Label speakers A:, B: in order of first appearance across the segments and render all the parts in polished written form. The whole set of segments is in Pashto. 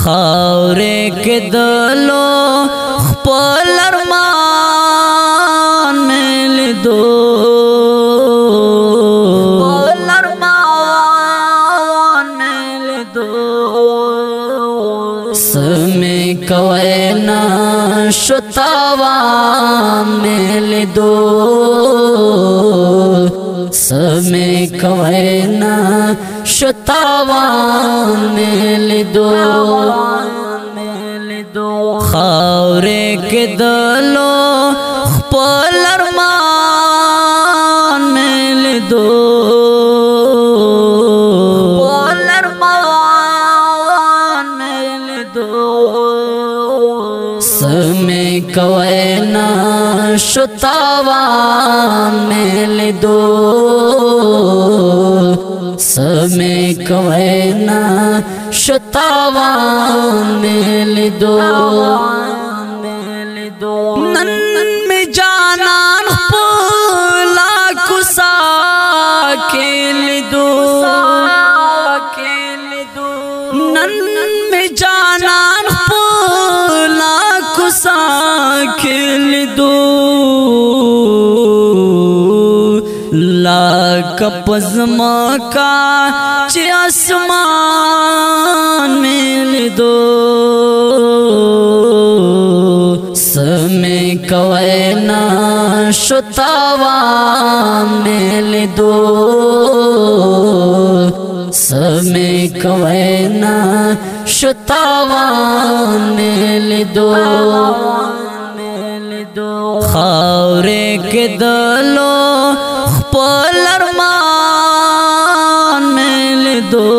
A: خاورې کې دلو خپل ارمان مې لیدو خپل ارمان مې لیدو سمې کوي نه شو تاوان مې لیدو سمې کوي نه شو تاوان مې لیدو خاورې کې دلو خپل ارمان مې لیدو خپل ارمان مې لیدو سمې کوي نه شو تاوان مې لیدو سمې کوي نه شو تاوان مې لیدو نن مې جانان خپله کوڅه کې لیدو نن مې جانان خپله کوڅه کې لیدو لاک پزماکا چې اسمان مې لیدو سمې کوي نه شو تاوان مې لیدو سمې کوي نه شو تاوان مې لیدو خاورې کې دلو خپل ارمان مې لیدو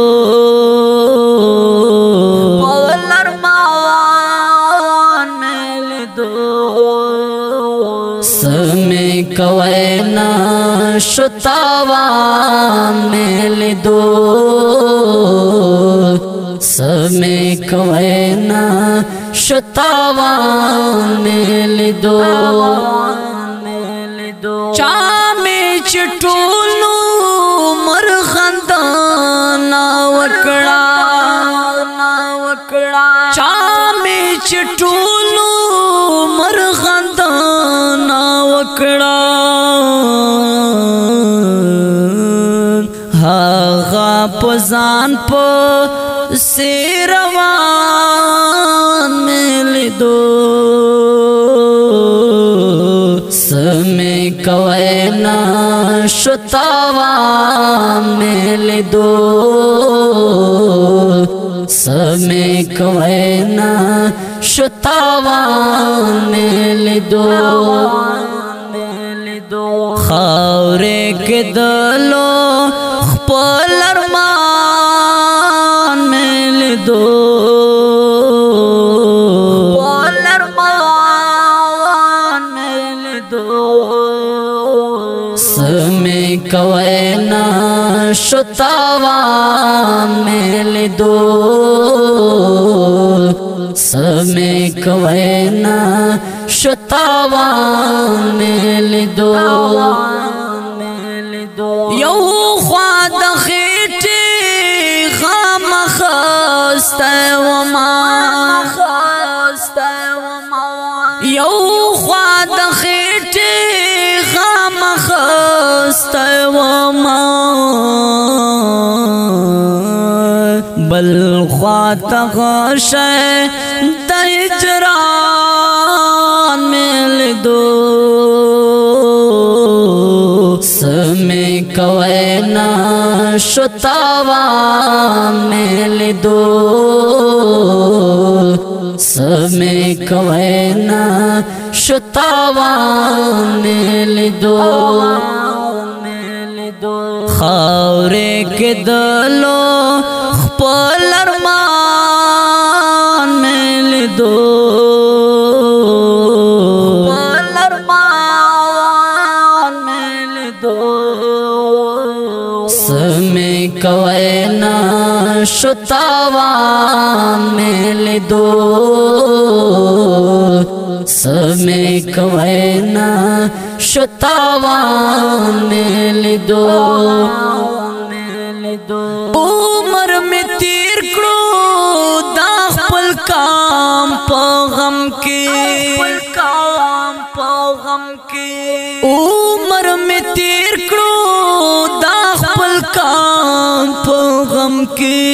A: خپل ارمان مې لیدو سمې کوي نه شو تاوان مې لیدو سمې کوي نه شو تاوان مې لیدو چا مې چې ټولو مرخندانا وکړه چا مې چې ټولو مرخندانا وکړه هغه په ځان په روان مې لیدو سمې کوي نه شو تاوان مې لیدو سمې کوي نه شو تاوان مې لیدو خاورې کې دلو خپل ارمان مې لیدو خپل ارمان مې لیدو سمې کوي نه شو تاوان مې لیدو سمې کوي نه شو تاوان مې لیدو یو خوا د خېټې خامخسته وما یو خوا د خېټې خامخسته وما بل خوا ته غشه د هجران مې لیدو سمې کوي نه شو تاوان مې لیدو سمې کوي نه شو تاوان مې لیدو خاورې کې دلو خپل ارمان مې لیدو خپل ارمان مې لیدو سمې کوي نه شو تاوان مې لیدو سمې کوي نه شو تاوان مې لیدو عمر میں تیر کړو دا په غم کې عمر می تیر کړو دا خپل کام په غم کې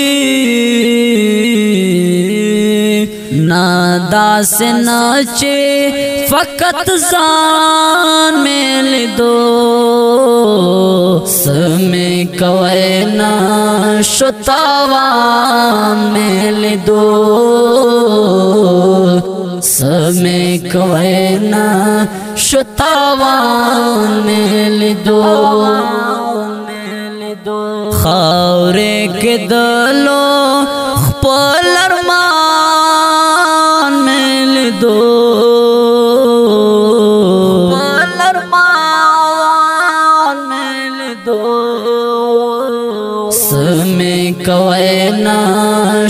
A: نادا سے ناچے فقط ځان میل دو سمے کوئے نا شتاوان میل دو سمے کوئے نا شتاوان میل دو خاورے کے دلو خپل ارمان میل دو سمے کوئے نا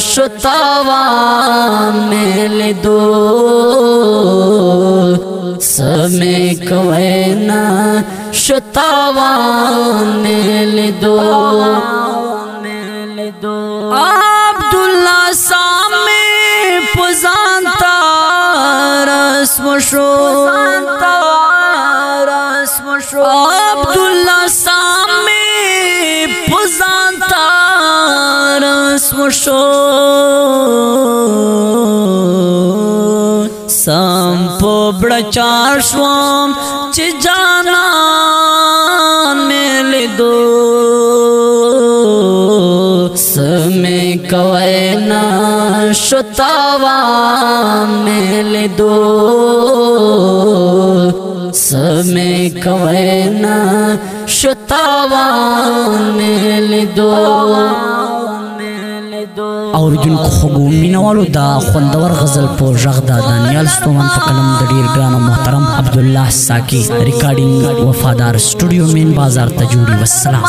A: شتاوان میل دو سمے کوئے نا شتاوان میل دو عبداللہ سامنے پزانتا رسم شو عبداللہ سامنے پزانتا رسم شو سم پو بڑا چار شوام چی جانان میل دو سمے کوئے نا شتاوان میل دو سمے کوئے نا شتاوان میل دو
B: اور جن کو خوبو مینوالو دا خوندور غزل پو ژغ دا دانیال ستومن په قلم د ډیر ګران او محترم عبدالله ساکی ریکارډینګ وفادار سټوډیو مین بازار ته جوړي والسلام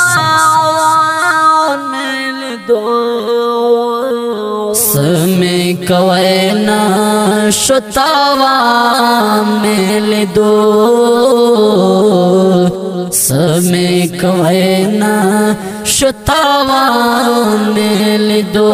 A: سمے کوئے نا شتاوان میل دو سمے کوئے نا شتاوان میل دو